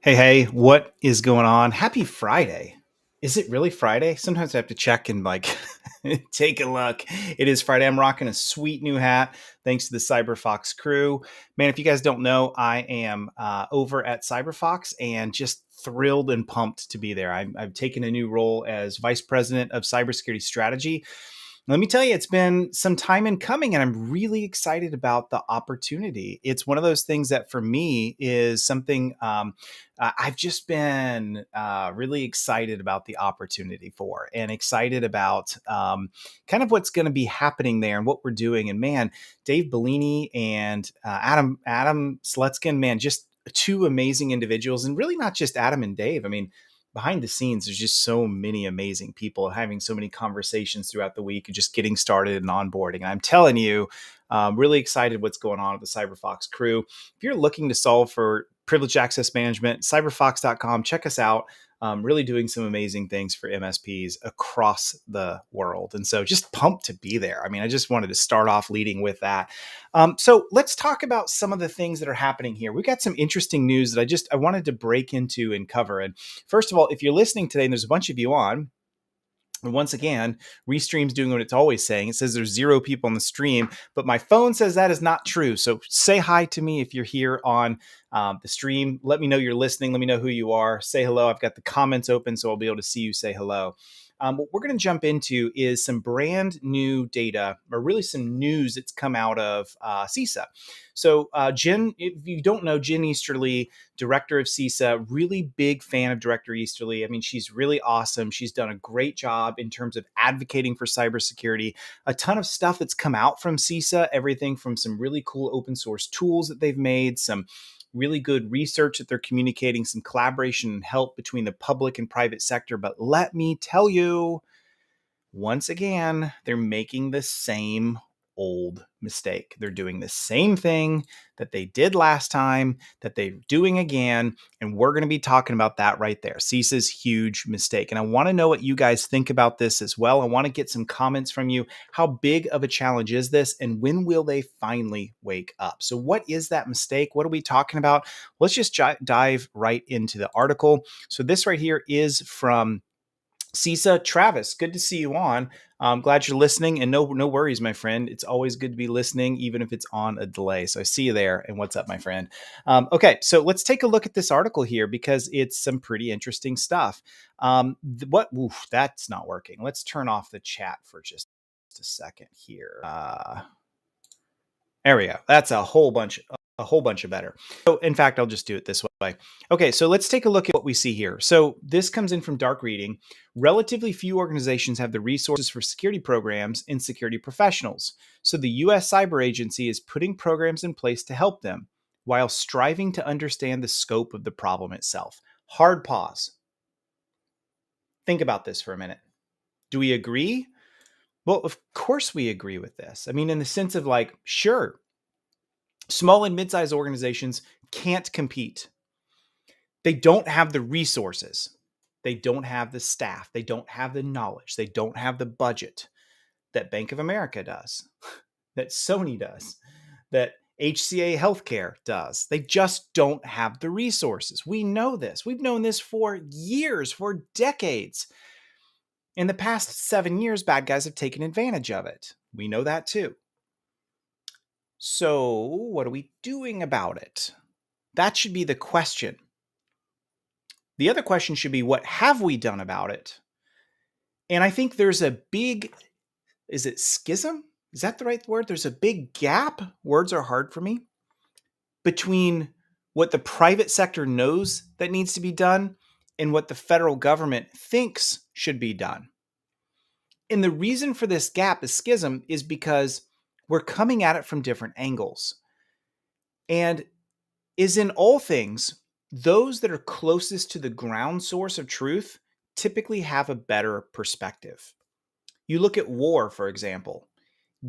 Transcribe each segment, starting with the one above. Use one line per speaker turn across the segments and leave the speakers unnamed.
Hey, what is going on? Happy Friday. Is it really Friday? Sometimes I have to check and take a look. It is Friday. I'm rocking a sweet new hat thanks to the CyberFox crew. Man, if you guys don't know, I am over at CyberFox and just thrilled and pumped to be there. I've taken a new role as Vice President of Cybersecurity Strategy. Let me tell you, it's been some time in coming, and I'm really excited about the opportunity. It's one of those things that for me is something I've just been really excited about the opportunity for, and excited about kind of what's going to be happening there and what we're doing. And man, Dave Bellini and Adam Slutskin, man, just two amazing individuals, and really not just Adam and Dave. I mean, behind the scenes, there's just so many amazing people having so many conversations throughout the week and just getting started and onboarding. And I'm telling you, really excited what's going on with the CyberFox crew. If you're looking to solve for privileged access management, cyberfox.com, check us out. Really doing some amazing things for MSPs across the world. And so just pumped to be there. I mean, I just wanted to start off leading with that. So let's talk about some of the things that are happening here. We've got some interesting news that I wanted to break into and cover. And first of all, if you're listening today and there's a bunch of you on, and once again, Restream's doing what it's always saying. It says there's 0 people on the stream, but my phone says that is not true. So say hi to me if you're here on the stream. Let me know you're listening. Let me know who you are. Say hello. I've got the comments open, so I'll be able to see you say hello. What we're going to jump into is some brand new data, or really some news that's come out of CISA. So Jen, if you don't know, Jen Easterly, director of CISA, really big fan of Director Easterly. I mean, she's really awesome. She's done a great job in terms of advocating for cybersecurity. A ton of stuff that's come out from CISA, everything from some really cool open source tools that they've made, some really good research that they're communicating, some collaboration and help between the public and private sector. But let me tell you, once again, they're making the same old mistake. They're doing the same thing that they did last time, that they're doing again. And we're going to be talking about that right there. CISA's huge mistake. And I want to know what you guys think about this as well. I want to get some comments from you. How big of a challenge is this? And when will they finally wake up? So what is that mistake? What are we talking about? Let's just dive right into the article. So this right here is from CISA. Travis, good to see you on. I'm glad you're listening, and no worries, my friend. It's always good to be listening, even if it's on a delay. So I see you there. And what's up, my friend? Okay, so let's take a look at this article here because it's some pretty interesting stuff. That's not working. Let's turn off the chat for just a second here. There we go. That's a whole bunch of better. So in fact, I'll just do it this way. Okay, so let's take a look at what we see here. So this comes in from Dark Reading. Relatively few organizations have the resources for security programs and security professionals. So the US Cyber Agency is putting programs in place to help them while striving to understand the scope of the problem itself. Hard pause. Think about this for a minute. Do we agree? Well, of course we agree with this. I mean, in the sense of like, sure, small and mid-sized organizations can't compete. They don't have the resources. They don't have the staff. They don't have the knowledge. They don't have the budget that Bank of America does, that Sony does, that HCA Healthcare does. They just don't have the resources. We know this. We've known this for years, for decades. In the past 7 years, bad guys have taken advantage of it. We know that too. So what are we doing about it? That should be the question. The other question should be, what have we done about it? And I think there's a big, is it schism? Is that the right word? There's a big gap, words are hard for me, between what the private sector knows that needs to be done and what the federal government thinks should be done. And the reason for this gap, this schism, is because we're coming at it from different angles. And is in all things, those that are closest to the ground source of truth typically have a better perspective. You look at war, for example.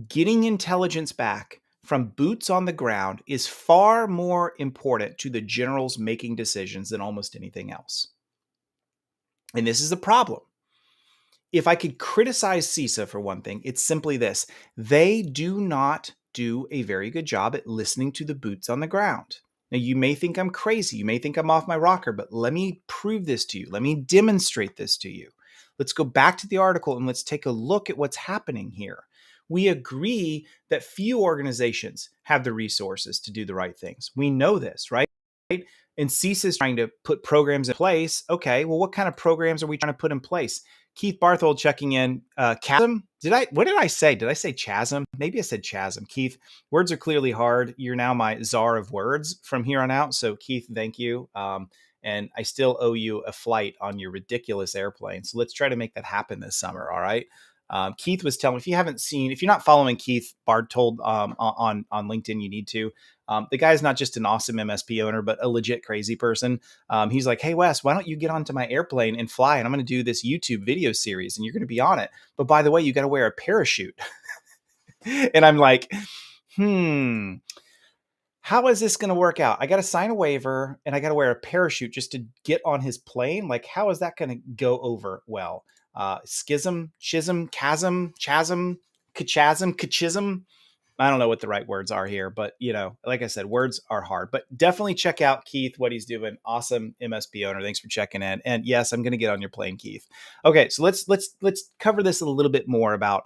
Getting intelligence back from boots on the ground is far more important to the generals making decisions than almost anything else. And this is the problem. If I could criticize CISA for one thing, it's simply this. They do not do a very good job at listening to the boots on the ground. Now, you may think I'm crazy. You may think I'm off my rocker, but let me prove this to you. Let me demonstrate this to you. Let's go back to the article and let's take a look at what's happening here. We agree that few organizations have the resources to do the right things. We know this, right? And CISA is trying to put programs in place. Okay, well, what kind of programs are we trying to put in place? Keith Barthold checking in. Chasm? What did I say? Did I say chasm? Maybe I said chasm. Keith, words are clearly hard. You're now my czar of words from here on out. So Keith, thank you. And I still owe you a flight on your ridiculous airplane. So let's try to make that happen this summer. All right. Keith was telling, if you're not following Keith Barthold on LinkedIn, you need to. The guy's not just an awesome MSP owner, but a legit crazy person. He's like, hey, Wes, why don't you get onto my airplane and fly? And I'm going to do this YouTube video series and you're going to be on it. But by the way, you got to wear a parachute. And I'm like, how is this going to work out? I got to sign a waiver and I got to wear a parachute just to get on his plane. Like, how is that going to go over well? Schism, schism, chasm, kachism. I don't know what the right words are here, but like I said, words are hard, but definitely check out Keith, what he's doing. Awesome MSP owner. Thanks for checking in. And yes, I'm going to get on your plane, Keith. Okay. So let's cover this a little bit more about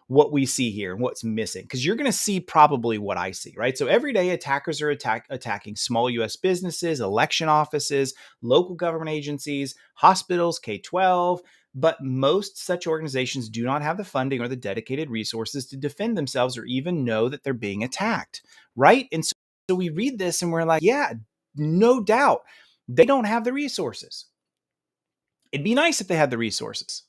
what we see here and what's missing, because you're going to see probably what I see, right? So every day attackers are attacking small U.S. businesses, election offices, local government agencies, hospitals, K-12, but most such organizations do not have the funding or the dedicated resources to defend themselves or even know that they're being attacked, right? And so we read this and we're like, yeah, no doubt, they don't have the resources. It'd be nice if they had the resources,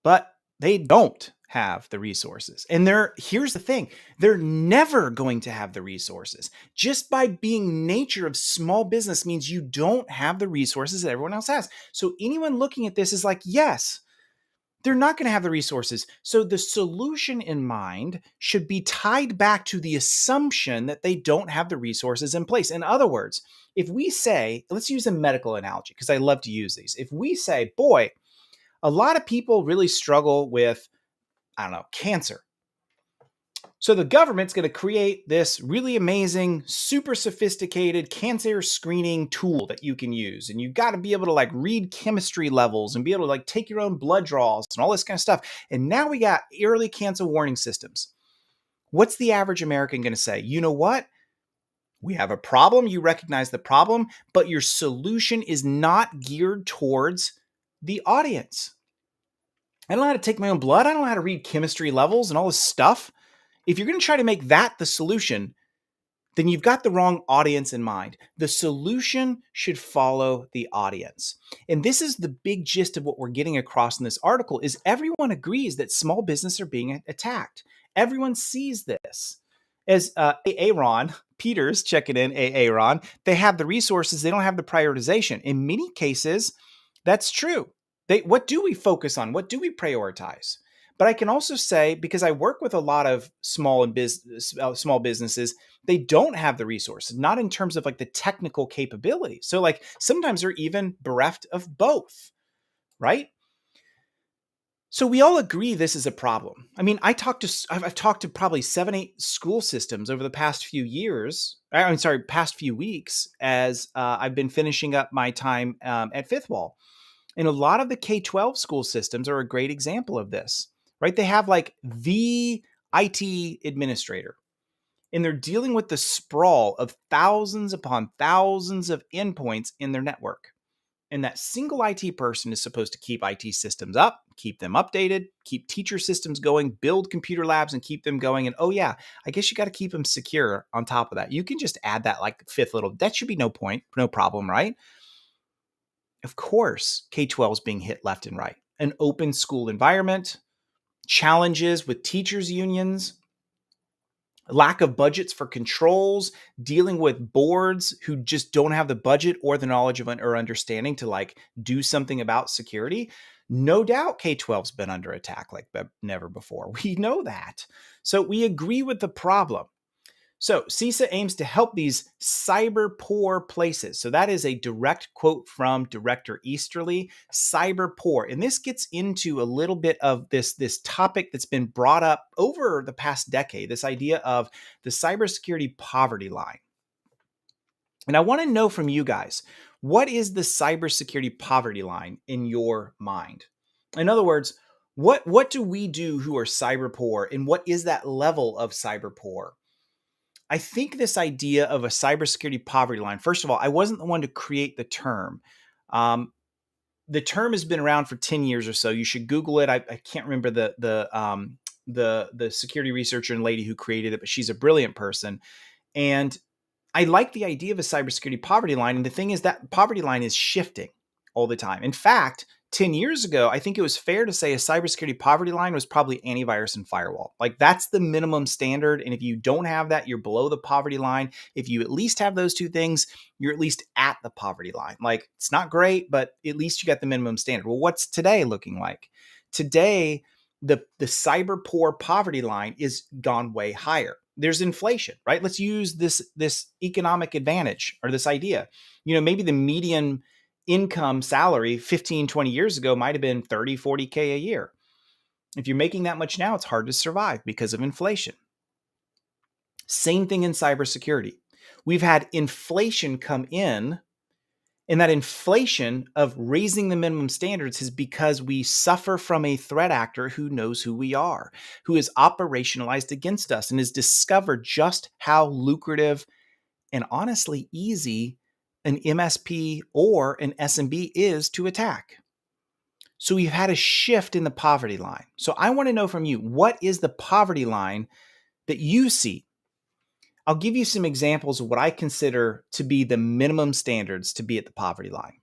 but they don't have the resources. And here's the thing, they're never going to have the resources. Just by being nature of small business means you don't have the resources that everyone else has. So anyone looking at this is like, yes, they're not going to have the resources. So the solution in mind should be tied back to the assumption that they don't have the resources in place. In other words, if we say, let's use a medical analogy, because I love to use these. If we say, boy, a lot of people really struggle with, cancer. So the government's going to create this really amazing, super sophisticated cancer screening tool that you can use. And you've got to be able to read chemistry levels and be able to take your own blood draws and all this kind of stuff. And now we got early cancer warning systems. What's the average American going to say? You know what? We have a problem. You recognize the problem, but your solution is not geared towards the audience. I don't know how to take my own blood. I don't know how to read chemistry levels and all this stuff. If you're going to try to make that the solution, then you've got the wrong audience in mind. The solution should follow the audience. And this is the big gist of what we're getting across in this article is everyone agrees that small business are being attacked. Everyone sees this. As Aaron Peters checking in, Aaron, they have the resources. They don't have the prioritization. In many cases, that's true. What do we focus on? What do we prioritize? But I can also say, because I work with a lot of small businesses, they don't have the resources, not in terms of the technical capability. So sometimes they're even bereft of both, right? So we all agree this is a problem. I mean, I've talked to probably 7-8 school systems over the past few past few weeks as I've been finishing up my time at Fifth Wall. And a lot of the K-12 school systems are a great example of this, right? They have the IT administrator, and they're dealing with the sprawl of thousands upon thousands of endpoints in their network. And that single IT person is supposed to keep IT systems up, keep them updated, keep teacher systems going, build computer labs and keep them going. And I guess you got to keep them secure on top of that. You can just add that fifth little, that should be no problem, right? Of course, K-12 is being hit left and right. An open school environment, challenges with teachers' unions, lack of budgets for controls, dealing with boards who just don't have the budget or the knowledge of or understanding to do something about security. No doubt K-12's been under attack like never before. We know that. So we agree with the problem. So CISA aims to help these cyber poor places. So that is a direct quote from Director Easterly, cyber poor. And this gets into a little bit of this topic that's been brought up over the past decade, this idea of the cybersecurity poverty line. And I want to know from you guys, what is the cybersecurity poverty line in your mind? In other words, what do we do who are cyber poor, and what is that level of cyber poor? I think this idea of a cybersecurity poverty line, first of all, I wasn't the one to create the term. Um, the term has been around for 10 years or so. You should Google it. I can't remember the security researcher and lady who created it, but she's a brilliant person. And I like the idea of a cybersecurity poverty line. And the thing is that poverty line is shifting all the time. In fact, 10 years ago, I think it was fair to say a cybersecurity poverty line was probably antivirus and firewall. Like that's the minimum standard. And if you don't have that, you're below the poverty line. If you at least have those two things, you're at least at the poverty line. Like it's not great, but at least you got the minimum standard. Well, what's today looking like? Today, the cyber poor poverty line is gone way higher. There's inflation, right? Let's use this economic advantage or this idea. Maybe the median income salary 15, 20 years ago might have been 30, 40K a year. If you're making that much now, it's hard to survive because of inflation. Same thing in cybersecurity. We've had inflation come in, and that inflation of raising the minimum standards is because we suffer from a threat actor who knows who we are, who is operationalized against us and has discovered just how lucrative and honestly easy an MSP or an SMB is to attack. So we've had a shift in the poverty line. So I want to know from you, what is the poverty line that you see? I'll give you some examples of what I consider to be the minimum standards to be at the poverty line.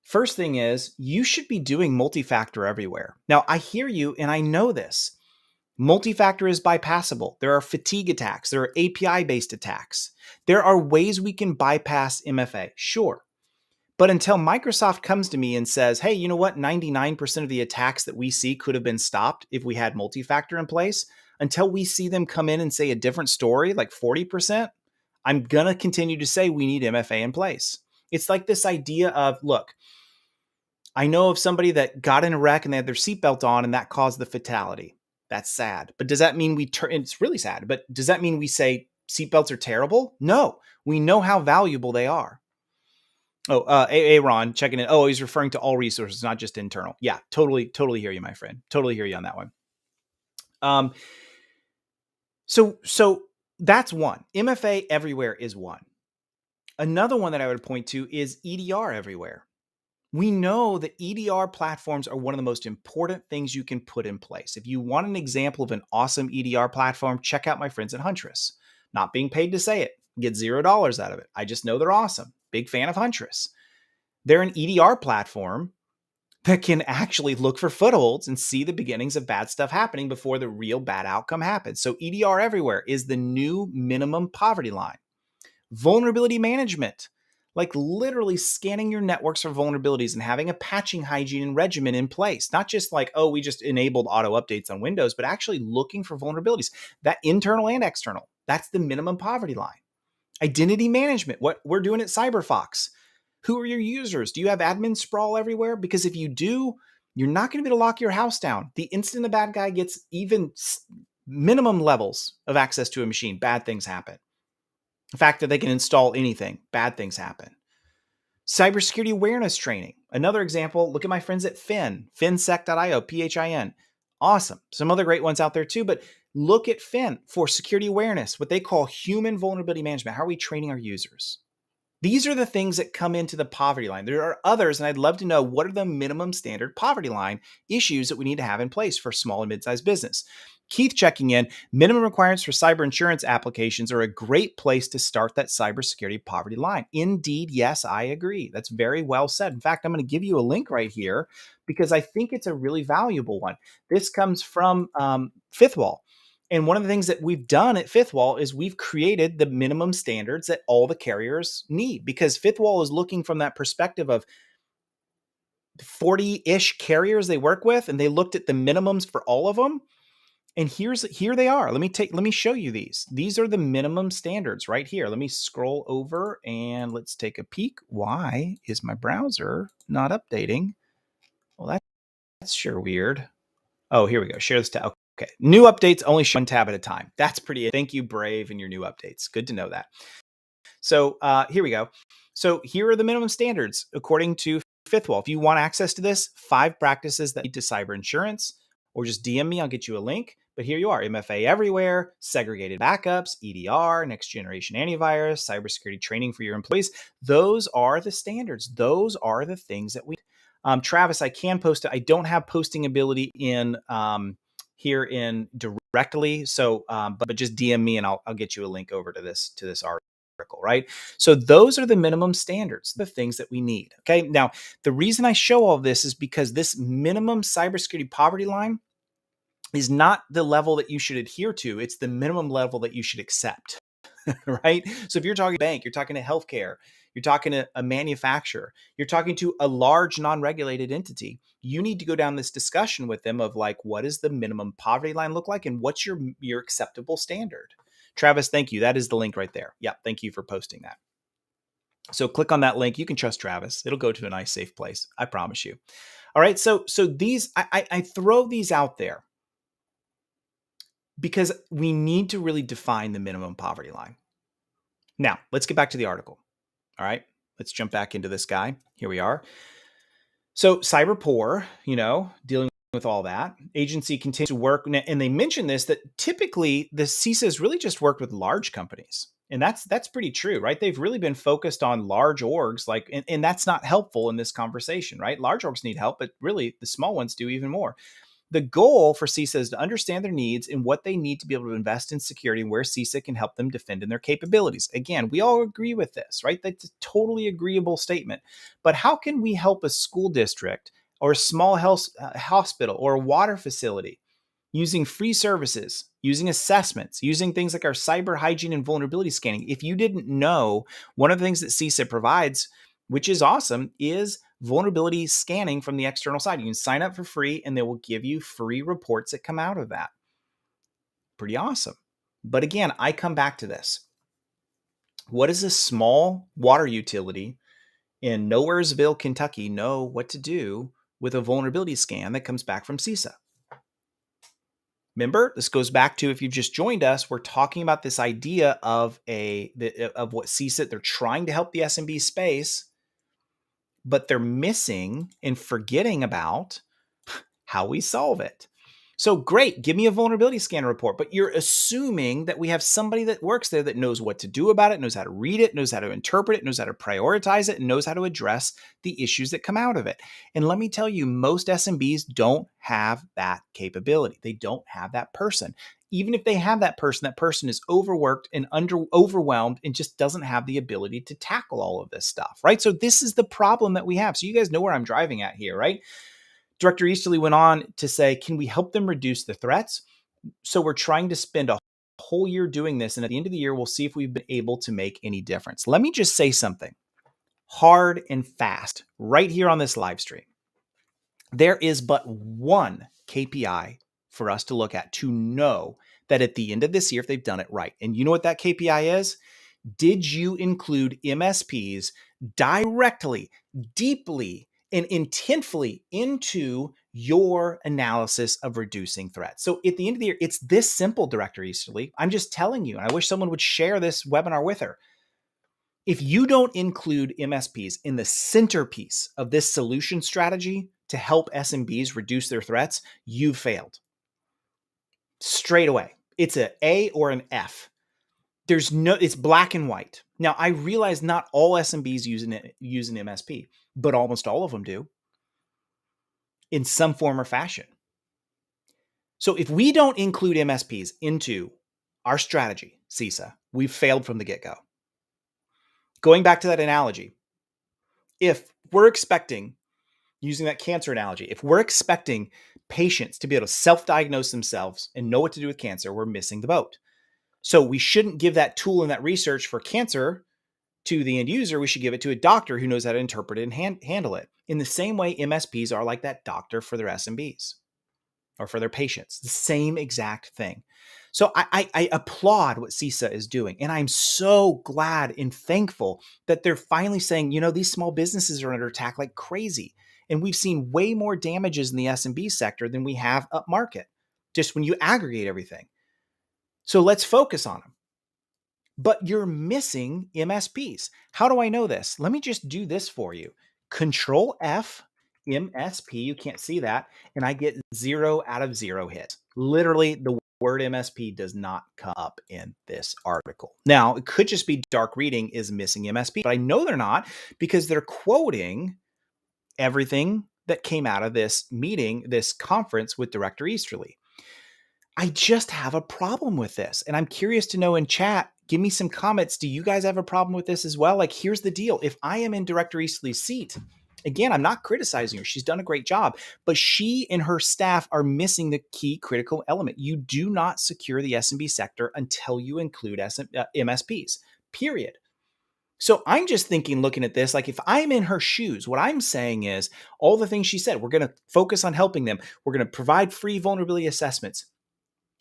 First thing is, you should be doing multi-factor everywhere. Now, I hear you and I know this. Multi-factor is bypassable. There are fatigue attacks. There are API-based attacks. There are ways we can bypass MFA, sure. But until Microsoft comes to me and says, hey, you know what? 99% of the attacks that we see could have been stopped if we had multi-factor in place. Until we see them come in and say a different story, like 40%, I'm going to continue to say we need MFA in place. It's like this idea of, look, I know of somebody that got in a wreck and they had their seatbelt on and that caused the fatality. That's sad. But does that mean we turn, it's really sad, but does that mean we say seatbelts are terrible? No, we know how valuable they are. Oh, Aaron checking in. Oh, he's referring to all resources, not just internal. Yeah, totally hear you, my friend. Totally hear you on that one. So that's one. MFA everywhere is one. Another one that I would point to is EDR everywhere. We know that EDR platforms are one of the most important things you can put in place. If you want an example of an awesome EDR platform, check out my friends at Huntress. Not being paid to say it, get $0 out of it. I just know they're awesome. Big fan of Huntress. They're an EDR platform that can actually look for footholds and see the beginnings of bad stuff happening before the real bad outcome happens. So EDR everywhere is the new minimum poverty line. Vulnerability management, like literally scanning your networks for vulnerabilities and having a patching hygiene and regimen in place. Not just like, oh, we just enabled auto updates on Windows, but actually looking for vulnerabilities, that internal and external. That's the minimum poverty line. Identity management, what we're doing at CyberFox. Who are your users? Do you have admin sprawl everywhere? Because if you do, you're not going to be able to lock your house down. The instant a bad guy gets even minimum levels of access to a machine, bad things happen. The fact that they can install anything, bad things happen. Cybersecurity awareness training. Another example, look at my friends at Fin, finsec.io, PHIN. Awesome. Some other great ones out there too, but look at Fin for security awareness, what they call human vulnerability management. How are we training our users? These are the things that come into the poverty line. There are others, and I'd love to know what are the minimum standard poverty line issues that we need to have in place for small and mid-sized business. Keith checking in, minimum requirements for cyber insurance applications are a great place to start that cybersecurity poverty line. Indeed, yes, I agree. That's very well said. In fact, I'm going to give you a link right here because I think it's a really valuable one. This comes from Fifth Wall. And one of the things that we've done at Fifth Wall is we've created the minimum standards that all the carriers need, because Fifth Wall is looking from that perspective of 40-ish carriers they work with, and they looked at the minimums for all of them. And here they are. Let me show you these. These are the minimum standards right here. Let me scroll over and let's take a peek. Why is my browser not updating? Well, that's sure weird. Oh, here we go. Share this tab. Okay. New updates only show one tab at a time. That's pretty. Thank you, Brave, and your new updates. Good to know that. So here we go. So here are the minimum standards according to Fifth Wall. If you want access to this, 5 practices that lead to cyber insurance, or just DM me, I'll get you a link. But here you are, MFA everywhere, segregated backups, EDR, next generation antivirus, cybersecurity training for your employees. Those are the standards. Those are the things that we Travis, I can post it. I don't have posting ability in here in directly. So, but just DM me and I'll get you a link over to this article, right? So those are the minimum standards, the things that we need. Okay. Now, the reason I show all this is because this minimum cybersecurity poverty line is not the level that you should adhere to. It's the minimum level that you should accept. Right? So if you're talking to a bank, you're talking to healthcare, you're talking to a manufacturer, you're talking to a large non-regulated entity, you need to go down this discussion with them of like, what does the minimum poverty line look like? And what's your acceptable standard? Travis, thank you. That is the link right there. Yeah. Thank you for posting that. So click on that link. You can trust Travis. It'll go to a nice, safe place. I promise you. All right. So these, I throw these out there because we need to really define the minimum poverty line. Now, let's get back to the article. All right, let's jump back into this guy. Here we are. So cyber poor, dealing with all that. Agency continues to work, and they mention this, that typically the CISA has really just worked with large companies. And that's pretty true, right? They've really been focused on large orgs, and that's not helpful in this conversation, right? Large orgs need help, but really the small ones do even more. The goal for CISA is to understand their needs and what they need to be able to invest in security and where CISA can help them defend in their capabilities. Again, we all agree with this, right? That's a totally agreeable statement. But how can we help a school district or a small health hospital or a water facility using free services, using assessments, using things like our cyber hygiene and vulnerability scanning? If you didn't know, one of the things that CISA provides, which is awesome, is vulnerability scanning from the external side. You can sign up for free and they will give you free reports that come out of that. Pretty awesome. But again, I come back to this. What does a small water utility in Nowheresville, Kentucky know what to do with a vulnerability scan that comes back from CISA? Remember, this goes back to, if you've just joined us, we're talking about this idea of what CISA, they're trying to help the SMB space, but they're missing and forgetting about how we solve it. So great, give me a vulnerability scanner report, but you're assuming that we have somebody that works there that knows what to do about it, knows how to read it, knows how to interpret it, knows how to prioritize it, and knows how to address the issues that come out of it. And let me tell you, most SMBs don't have that capability. They don't have that person. Even if they have that person is overworked and overwhelmed and just doesn't have the ability to tackle all of this stuff, right? So this is the problem that we have. So you guys know where I'm driving at here, right? Director Easterly went on to say, can we help them reduce the threats? So we're trying to spend a whole year doing this. And at the end of the year, we'll see if we've been able to make any difference. Let me just say something hard and fast right here on this live stream. There is but one KPI for us to look at to know that at the end of this year, if they've done it right. And you know what that KPI is? Did you include MSPs directly, deeply, and intentfully into your analysis of reducing threats? So at the end of the year, it's this simple, Director Easterly. I'm just telling you, and I wish someone would share this webinar with her. If you don't include MSPs in the centerpiece of this solution strategy to help SMBs reduce their threats, you've failed. Straight away. It's an A or an F. It's black and white. Now, I realize not all SMBs use an MSP, but almost all of them do in some form or fashion. So if we don't include MSPs into our strategy, CISA, we've failed from the get-go. Going back to that analogy, if we're expecting, using that cancer analogy, if we're expecting patients to be able to self-diagnose themselves and know what to do with cancer, we're missing the boat. So we shouldn't give that tool and that research for cancer to the end user. We should give it to a doctor who knows how to interpret it and handle it. In the same way, MSPs are like that doctor for their SMBs or for their patients, the same exact thing. So I applaud what CISA is doing. And I'm so glad and thankful that they're finally saying, these small businesses are under attack like crazy. And we've seen way more damages in the SMB sector than we have up market, just when you aggregate everything. So let's focus on them. but you're missing MSPs. How do I know this? Let me just do this for you. Control F, MSP, you can't see that, and I get 0 out of 0 hits. Literally, the word MSP does not come up in this article. Now, it could just be dark reading is missing MSP, but I know they're not because they're quoting everything that came out of this meeting, this conference with Director Easterly. I just have a problem with this. And I'm curious to know in chat, give me some comments. Do you guys have a problem with this as well? Like, here's the deal. If I am in Director Easterly's seat, again, I'm not criticizing her. She's done a great job, but she and her staff are missing the key critical element. You do not secure the SMB sector until you include MSPs, period. So I'm just thinking, looking at this, like if I'm in her shoes, what I'm saying is all the things she said, we're going to focus on helping them. We're going to provide free vulnerability assessments.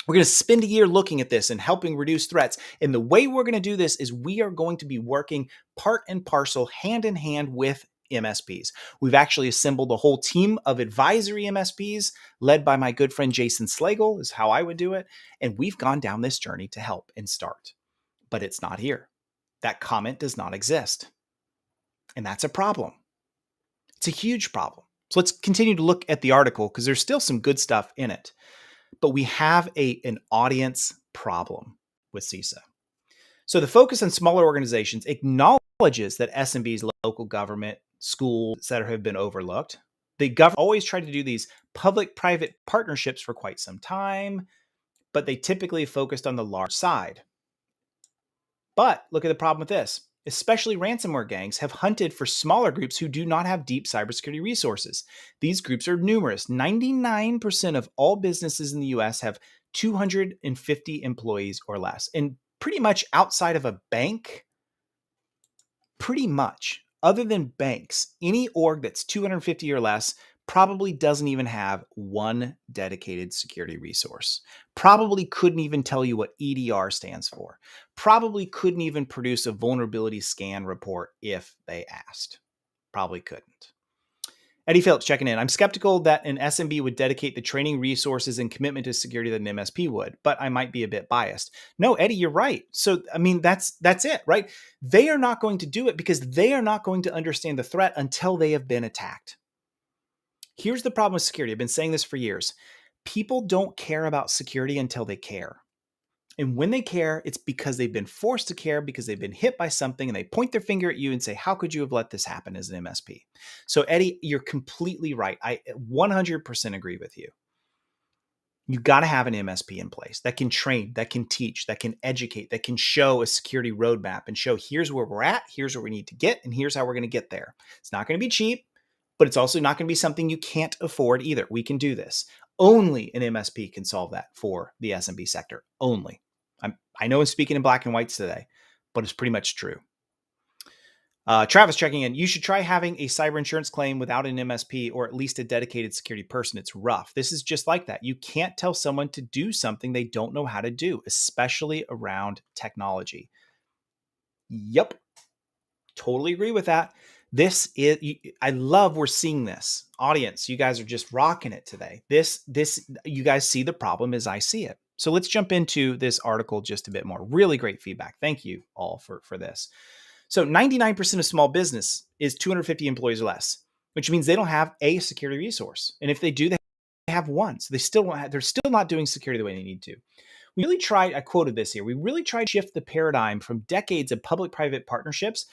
We're going to spend a year looking at this and helping reduce threats. And the way we're going to do this is we are going to be working part and parcel, hand in hand with MSPs. We've actually assembled a whole team of advisory MSPs led by my good friend Jason Slagle, is how I would do it. And we've gone down this journey to help and start. But it's not here. That comment does not exist. And that's a problem. It's a huge problem. So let's continue to look at the article because there's still some good stuff in it. But we have an audience problem with CISA. So the focus on smaller organizations acknowledges that SMBs, local government, schools, etc., have been overlooked. The government always tried to do these public-private partnerships for quite some time, but they typically focused on the large side. But look at the problem with this. Especially ransomware gangs have hunted for smaller groups who do not have deep cybersecurity resources. These groups are numerous. 99% of all businesses in the US have 250 employees or less. And pretty much outside of a bank, pretty much, other than banks, any org that's 250 or less probably doesn't even have one dedicated security resource. Probably couldn't even tell you what EDR stands for. Probably couldn't even produce a vulnerability scan report if they asked. Probably couldn't. Eddie Phillips checking in. I'm skeptical that an SMB would dedicate the training resources and commitment to security that an MSP would, but I might be a bit biased. No, Eddie, you're right. So, I mean, that's it, right? They are not going to do it because they are not going to understand the threat until they have been attacked. Here's the problem with security. I've been saying this for years. People don't care about security until they care. And when they care, it's because they've been forced to care because they've been hit by something and they point their finger at you and say, how could you have let this happen as an MSP? So Eddie, you're completely right. I 100% agree with you. You got to have an MSP in place that can train, that can teach, that can educate, that can show a security roadmap and show here's where we're at, here's where we need to get, and here's how we're going to get there. It's not going to be cheap, but it's also not going to be something you can't afford either. We can do this. Only an MSP can solve that for the SMB sector. Only. I know I'm speaking in black and whites today, but it's pretty much true. Travis checking in. You should try having a cyber insurance claim without an MSP or at least a dedicated security person. It's rough. This is just like that. You can't tell someone to do something they don't know how to do, especially around technology. Yep. Totally agree with that. I love we're seeing this. Audience, you guys are just rocking it today. You guys see the problem as I see it. So let's jump into this article just a bit more. Really great feedback. Thank you all for this. So 99% of small business is 250 employees or less, which means they don't have a security resource. And if they do, they have one. So they're still not doing security the way they need to. We really tried, I quoted this here, we really tried to shift the paradigm from decades of public-private partnerships,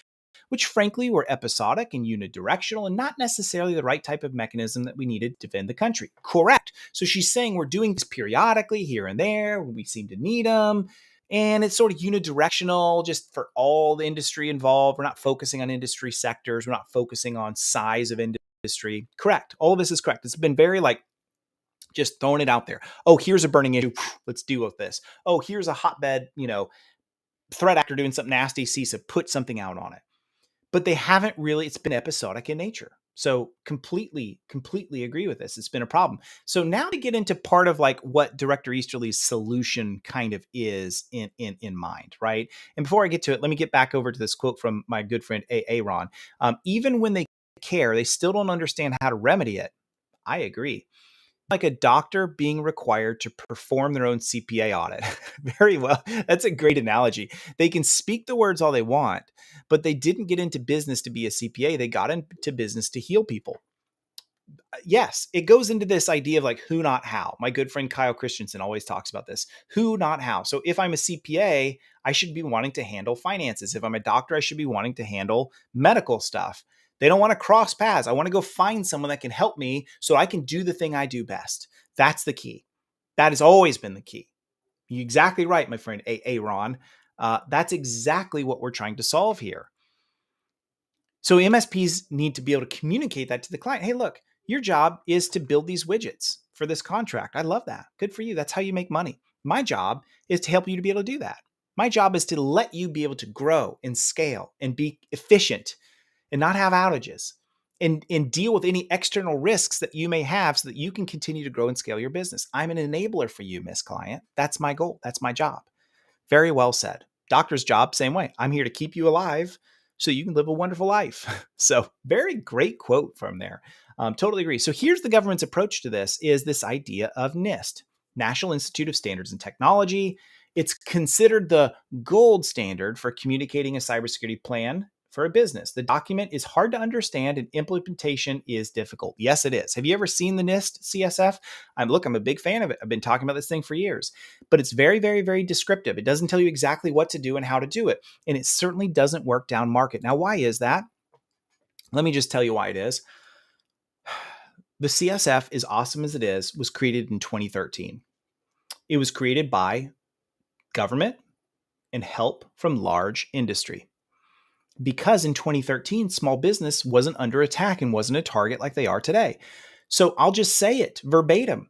which frankly were episodic and unidirectional and not necessarily the right type of mechanism that we needed to defend the country. Correct. So she's saying we're doing this periodically here and there when we seem to need them. And it's sort of unidirectional just for all the industry involved. We're not focusing on industry sectors. We're not focusing on size of industry. Correct. All of this is correct. It's been very just throwing it out there. Oh, here's a burning issue. Let's deal with this. Oh, here's a hotbed, threat actor doing something nasty. CISA, put something out on it. But they haven't really, it's been episodic in nature. So completely agree with this. It's been a problem. So now to get into part of what Director Easterly's solution kind of is in mind, right? And before I get to it, let me get back over to this quote from my good friend Aaron. Even when they care, they still don't understand how to remedy it. I agree. like a doctor being required to perform their own CPA audit. Very well. That's a great analogy. They can speak the words all they want, but they didn't get into business to be a CPA. They got into business to heal people. Yes, it goes into this idea of like who, not how. My good friend Kyle Christensen always talks about this who, not how. So if I'm a CPA, I should be wanting to handle finances. If I'm a doctor, I should be wanting to handle medical stuff. They don't want to cross paths. I want to go find someone that can help me so I can do the thing I do best. That's the key. That has always been the key. You're exactly right, my friend Ron. That's exactly what we're trying to solve here. So MSPs need to be able to communicate that to the client. Hey, look, your job is to build these widgets for this contract. I love that. Good for you. That's how you make money. My job is to help you to be able to do that. My job is to let you be able to grow and scale and be efficient and not have outages and deal with any external risks that you may have so that you can continue to grow and scale your business. I'm an enabler for you, Miss Client. That's my goal. That's my job. Very well said. Doctor's job, same way. I'm here to keep you alive so you can live a wonderful life. So very great quote from there. Totally agree. So here's the government's approach to this is this idea of NIST, National Institute of Standards and Technology. It's considered the gold standard for communicating a cybersecurity plan for a business. The document is hard to understand and implementation is difficult. Yes, it is. Have you ever seen the NIST CSF? I'm a big fan of it. I've been talking about this thing for years, but it's very, very, very descriptive. It doesn't tell you exactly what to do and how to do it. And it certainly doesn't work down market. Now, why is that? Let me just tell you why it is. The CSF, as awesome as it is, was created in 2013. It was created by government and help from large industry. Because in 2013, small business wasn't under attack and wasn't a target like they are today. So I'll just say it verbatim.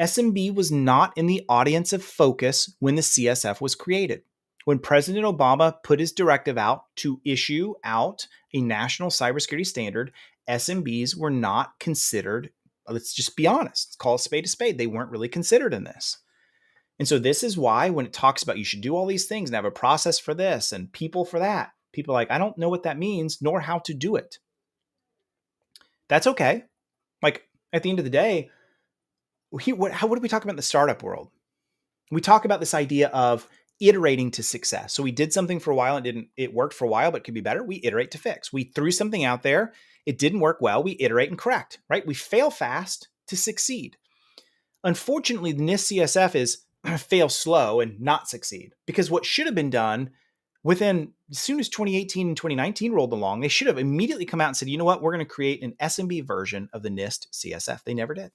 SMB was not in the audience of focus when the CSF was created. When President Obama put his directive out to issue out a national cybersecurity standard, SMBs were not considered. Let's just be honest. Let's call a spade. They weren't really considered in this. And so this is why when it talks about you should do all these things and have a process for this and people for that, people are like, I don't know what that means nor how to do it. That's okay. Like at the end of the day, what do we talk about in the startup world? We talk about this idea of iterating to success. So we did something for a while and it worked for a while, but it could be better. We iterate to fix. We threw something out there. It didn't work well. We iterate and correct, right? We fail fast to succeed. Unfortunately, the NIST CSF is fail slow and not succeed because what should have been done within as soon as 2018 and 2019 rolled along, they should have immediately come out and said, you know what, we're going to create an SMB version of the NIST CSF. They never did.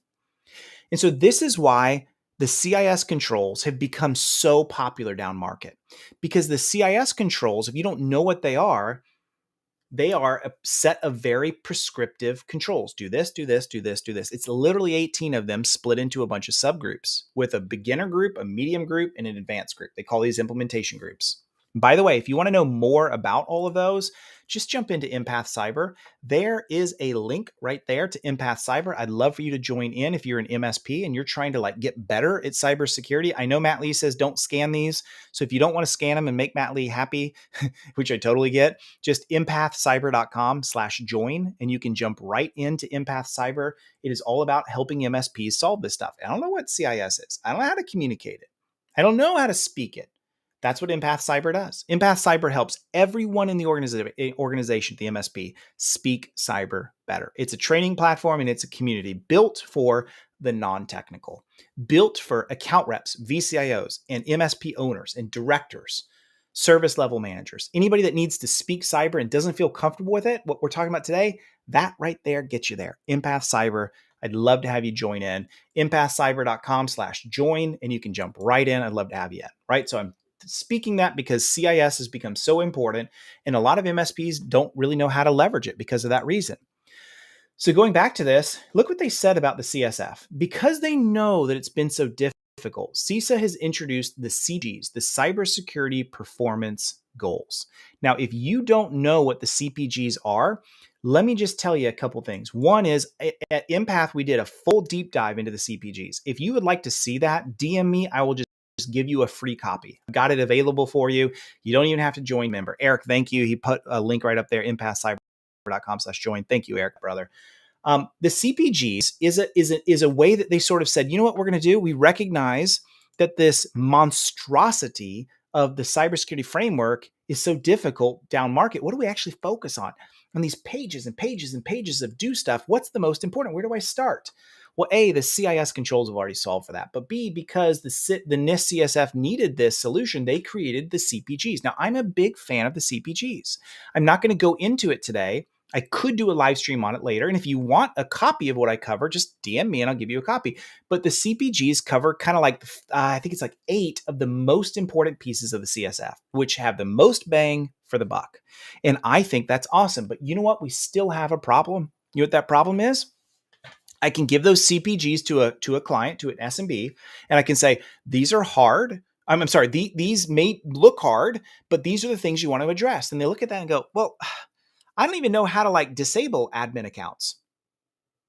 And so this is why the CIS controls have become so popular down market because the CIS controls, if you don't know what they are a set of very prescriptive controls. Do this, do this, do this, do this. It's literally 18 of them split into a bunch of subgroups with a beginner group, a medium group, and an advanced group. They call these implementation groups. By the way, if you want to know more about all of those, just jump into Empath Cyber. There is a link right there to Empath Cyber. I'd love for you to join in if you're an MSP and you're trying to get better at cybersecurity. I know Matt Lee says don't scan these. So if you don't want to scan them and make Matt Lee happy, which I totally get, just empathcyber.com/join and you can jump right into Empath Cyber. It is all about helping MSPs solve this stuff. I don't know what CIS is. I don't know how to communicate it. I don't know how to speak it. That's what Empath Cyber does. Empath Cyber helps everyone in the organization, the MSP, speak cyber better. It's a training platform and it's a community built for the non-technical, built for account reps, VCIOs, and MSP owners and directors, service level managers. Anybody that needs to speak cyber and doesn't feel comfortable with it, what we're talking about today, that right there gets you there. Empath Cyber. I'd love to have you join in. empathcyber.com/join, and you can jump right in. I'd love to have you in, right? So I'm speaking that because CIS has become so important and a lot of MSPs don't really know how to leverage it because of that reason. So going back to this, look what they said about the CSF. Because they know that it's been so difficult, CISA has introduced the CPGs, the Cybersecurity Performance Goals. Now, if you don't know what the CPGs are, let me just tell you a couple things. One is at Empath, we did a full deep dive into the CPGs. If you would like to see that, DM me. I will just give you a free copy. I've got it available for you. You don't even have to join member. Eric, thank you. He put a link right up there, empathcyber.com/join. Thank you, Eric, brother. The CPGs is a way that they sort of said, you know what we're going to do? We recognize that this monstrosity of the cybersecurity framework is so difficult down market. What do we actually focus on? On these pages and pages and pages of do stuff, what's the most important? Where do I start? Well, A, the CIS controls have already solved for that. But B, because the NIST CSF needed this solution, they created the CPGs. Now, I'm a big fan of the CPGs. I'm not going to go into it today. I could do a live stream on it later. And if you want a copy of what I cover, just DM me and I'll give you a copy. But the CPGs cover kind of like, I think it's like 8 of the most important pieces of the CSF, which have the most bang for the buck. And I think that's awesome. But you know what? We still have a problem. You know what that problem is? I can give those CPGs to a client, to an SMB, and I can say, these are hard. I'm sorry, these may look hard, but these are the things you want to address. And they look at that and go, well, I don't even know how to like disable admin accounts.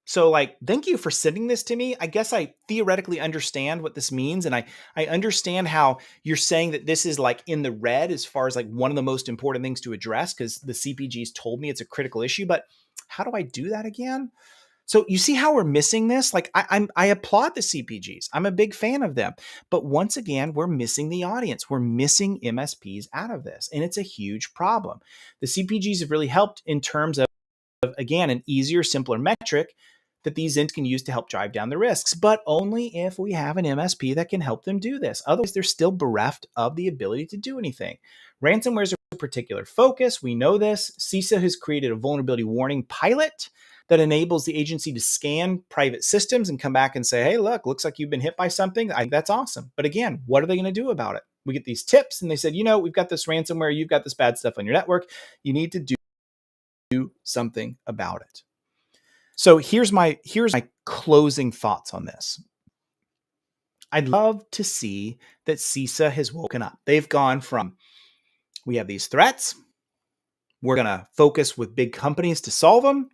So like, thank you for sending this to me. I guess I theoretically understand what this means. And I understand how you're saying that this is like in the red as far as like one of the most important things to address because the CPGs told me it's a critical issue, but how do I do that again? So you see how we're missing this? Like I applaud the CPGs. I'm a big fan of them. But once again, we're missing the audience. We're missing MSPs out of this. And it's a huge problem. The CPGs have really helped in terms of, again, an easier, simpler metric that these ends can use to help drive down the risks, but only if we have an MSP that can help them do this. Otherwise, they're still bereft of the ability to do anything. Ransomware is a particular focus. We know this. CISA has created a vulnerability warning pilot that enables the agency to scan private systems and come back and say, hey, look, looks like you've been hit by something. I think that's awesome. But again, what are they going to do about it? We get these tips and they said, we've got this ransomware. You've got this bad stuff on your network. You need to do something about it. So here's my closing thoughts on this. I'd love to see that CISA has woken up. They've gone from, we have these threats. We're going to focus with big companies to solve them.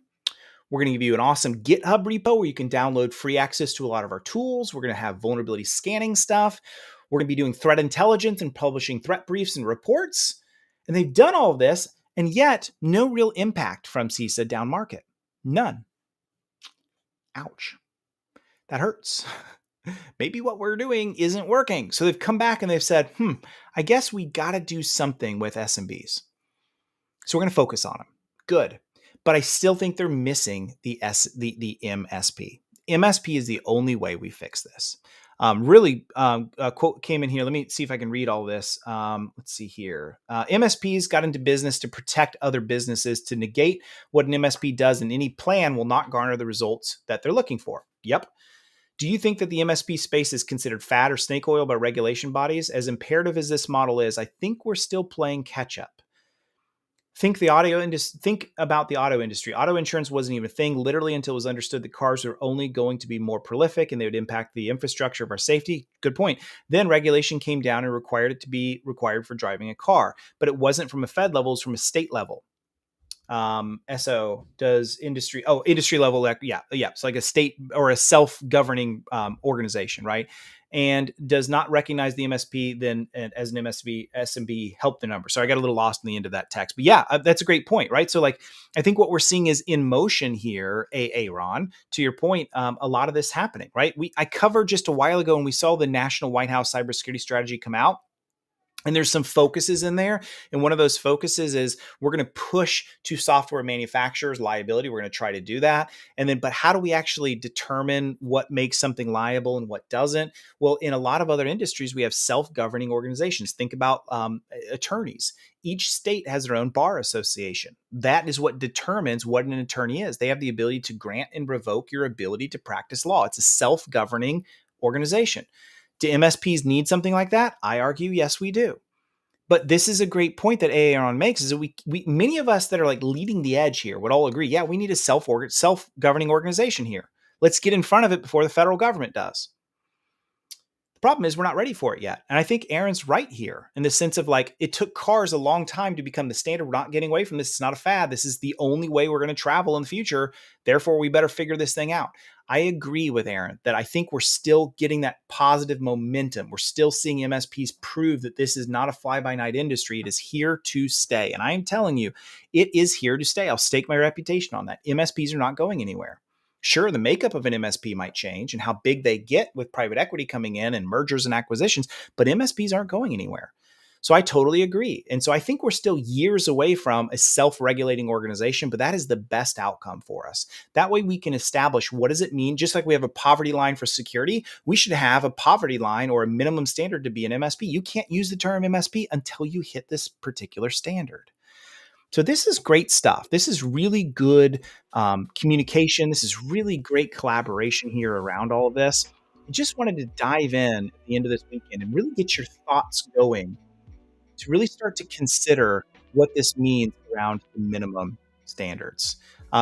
We're going to give you an awesome GitHub repo where you can download free access to a lot of our tools. We're going to have vulnerability scanning stuff. We're going to be doing threat intelligence and publishing threat briefs and reports. And they've done all of this, and yet no real impact from CISA down market. None. Ouch. That hurts. Maybe what we're doing isn't working. So they've come back and they've said, I guess we got to do something with SMBs. So we're going to focus on them. Good. But I still think they're missing the MSP. MSP is the only way we fix this. A quote came in here. Let me see if I can read all this. Let's see here. MSPs got into business to protect other businesses. To negate what an MSP does in any plan will not garner the results that they're looking for. Yep. Do you think that the MSP space is considered fat or snake oil by regulation bodies? As imperative as this model is, I think we're still playing catch up. Think about the auto industry. Auto insurance wasn't even a thing literally until it was understood that cars are only going to be more prolific and they would impact the infrastructure of our safety. Good point. Then regulation came down and required it to be required for driving a car, but it wasn't from a Fed level, it was from a state level. SO does industry level. Yeah. So like a state or a self-governing organization, right? And does not recognize the MSP then as an SMB help the number. So I got a little lost in the end of that text, but yeah, that's a great point, right? So like, I think what we're seeing is in motion here, Ron, to your point, a lot of this happening, right? I covered just a while ago when we saw the National White House Cybersecurity Strategy come out. And there's some focuses in there. And one of those focuses is we're going to push to software manufacturers liability. We're going to try to do that. And then, but how do we actually determine what makes something liable and what doesn't? Well, in a lot of other industries, we have self-governing organizations. Think about attorneys. Each state has their own bar association. That is what determines what an attorney is. They have the ability to grant and revoke your ability to practice law. It's a self-governing organization. Do MSPs need something like that? I argue, yes, we do. But this is a great point that Aaron makes, is that we many of us that are like leading the edge here would all agree, yeah, we need a self-governing organization here. Let's get in front of it before the federal government does. The problem is we're not ready for it yet. And I think Aaron's right here in the sense of like, it took cars a long time to become the standard. We're not getting away from this. It's not a fad. This is the only way we're going to travel in the future. Therefore, we better figure this thing out. I agree with Aaron that I think we're still getting that positive momentum. We're still seeing MSPs prove that this is not a fly-by-night industry. It is here to stay. And I am telling you, it is here to stay. I'll stake my reputation on that. MSPs are not going anywhere. Sure, the makeup of an MSP might change and how big they get with private equity coming in and mergers and acquisitions, but MSPs aren't going anywhere. So I totally agree. And so I think we're still years away from a self-regulating organization, but that is the best outcome for us. That way we can establish what does it mean? Just like we have a poverty line for security, we should have a poverty line or a minimum standard to be an MSP. You can't use the term MSP until you hit this particular standard. So this is great stuff. This is really good communication. This is really great collaboration here around all of this. I just wanted to dive in at the end of this weekend and really get your thoughts going to really start to consider what this means around the minimum standards.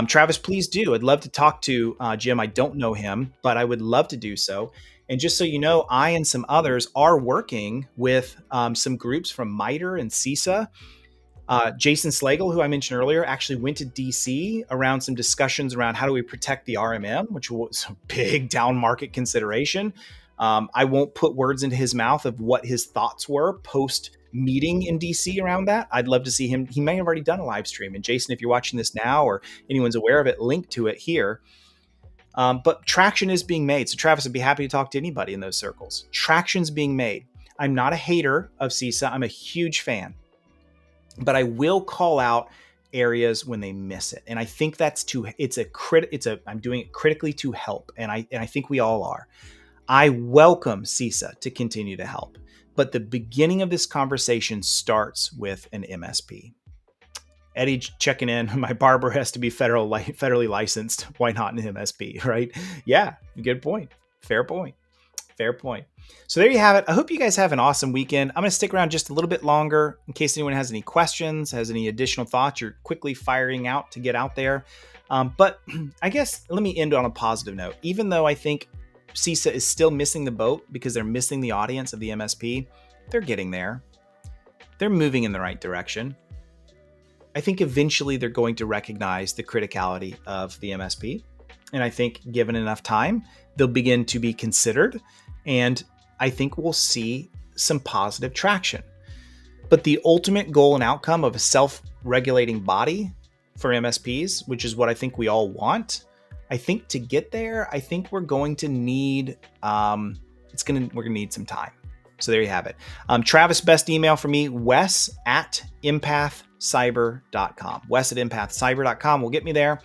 Travis, please do. I'd love to talk to Jim. I don't know him, but I would love to do so. And just so you know, I and some others are working with some groups from MITRE and CISA. Jason Slagle, who I mentioned earlier, actually went to DC around some discussions around how do we protect the RMM, which was a big down market consideration. I won't put words into his mouth of what his thoughts were post meeting in DC around that. I'd love to see him. He may have already done a live stream. And Jason, if you're watching this now or anyone's aware of it, link to it here. But traction is being made. So Travis, I'd be happy to talk to anybody in those circles. Traction's being made. I'm not a hater of CISA. I'm a huge fan. But I will call out areas when they miss it. And I think that's I'm doing it critically to help. And I think we all are. I welcome CISA to continue to help. But the beginning of this conversation starts with an MSP. Eddie checking in, my barber has to be federally licensed. Why not an MSP, right? Yeah, good point. Fair point. So there you have it. I hope you guys have an awesome weekend. I'm going to stick around just a little bit longer in case anyone has any questions, has any additional thoughts you're quickly firing out to get out there. But I guess let me end on a positive note. Even though I think CISA is still missing the boat because they're missing the audience of the MSP, they're getting there. They're moving in the right direction. I think eventually they're going to recognize the criticality of the MSP. And I think given enough time, they'll begin to be considered. And I think we'll see some positive traction. But the ultimate goal and outcome of a self-regulating body for MSPs, which is what I think we all want, I think to get there, I think we're going to need we're going to need some time. So there you have it. Travis, best email for me, wes@empathcyber.com. wes@empathcyber.com will get me there.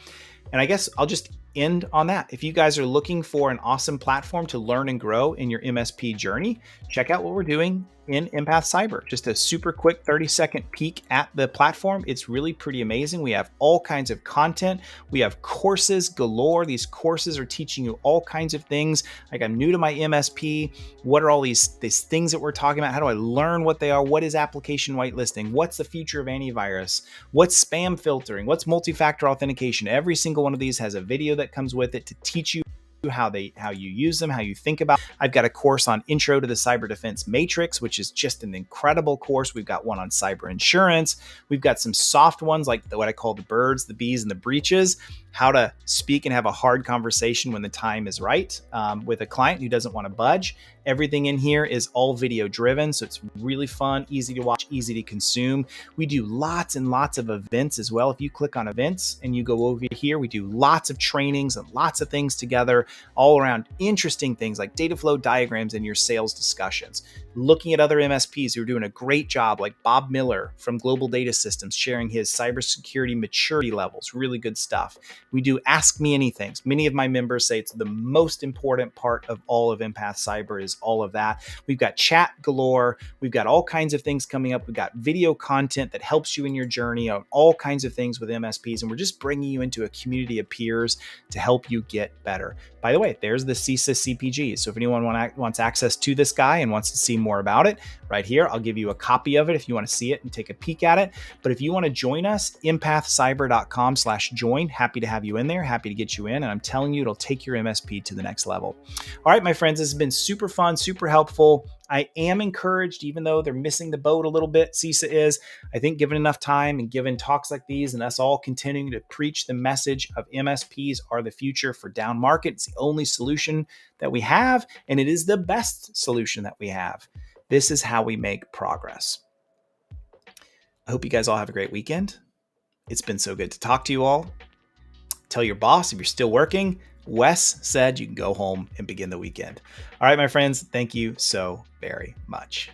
And I guess I'll just end on that. If you guys are looking for an awesome platform to learn and grow in your MSP journey, check out what we're doing in Empath Cyber. Just a super quick 30-second peek at the platform. It's really pretty amazing. We have all kinds of content. We have courses galore. These courses are teaching you all kinds of things. Like, I'm new to my MSP. What are all these things that we're talking about? How do I learn what they are? What is application whitelisting? What's the future of antivirus? What's spam filtering? What's multi-factor authentication? Every single one of these has a video that comes with it to teach you how you use them, how you think about. I've got a course on Intro to the Cyber Defense Matrix, which is just an incredible course. We've got one on cyber insurance. We've got some soft ones like what I call the birds, the bees, and the breaches, how to speak and have a hard conversation when the time is right with a client who doesn't want to budge. Everything in here is all video driven, so it's really fun, easy to watch, easy to consume. We do lots and lots of events as well. If you click on events and you go over here, we do lots of trainings and lots of things together all around interesting things like data flow diagrams in your sales discussions. Looking at other MSPs who are doing a great job, like Bob Miller from Global Data Systems, sharing his cybersecurity maturity levels, really good stuff. We do Ask Me Anything. Many of my members say it's the most important part of all of Empath Cyber is all of that. We've got chat galore. We've got all kinds of things coming up. We've got video content that helps you in your journey on all kinds of things with MSPs. And we're just bringing you into a community of peers to help you get better. By the way, there's the CISA CPG. So if anyone wants access to this guy and wants to see more about it, right here, I'll give you a copy of it if you want to see it and take a peek at it. But if you want to join us, empathcyber.com/join. Happy to have you in there. Happy to get you in. And I'm telling you, it'll take your MSP to the next level. All right, my friends, this has been super fun, super helpful. I am encouraged, even though they're missing the boat a little bit, CISA is. I think given enough time and given talks like these and us all continuing to preach the message of MSPs are the future for down market, it's the only solution that we have, and it is the best solution that we have. This is how we make progress. I hope you guys all have a great weekend. It's been so good to talk to you all. Tell your boss if you're still working, Wes said you can go home and begin the weekend. All right, my friends, thank you so very much.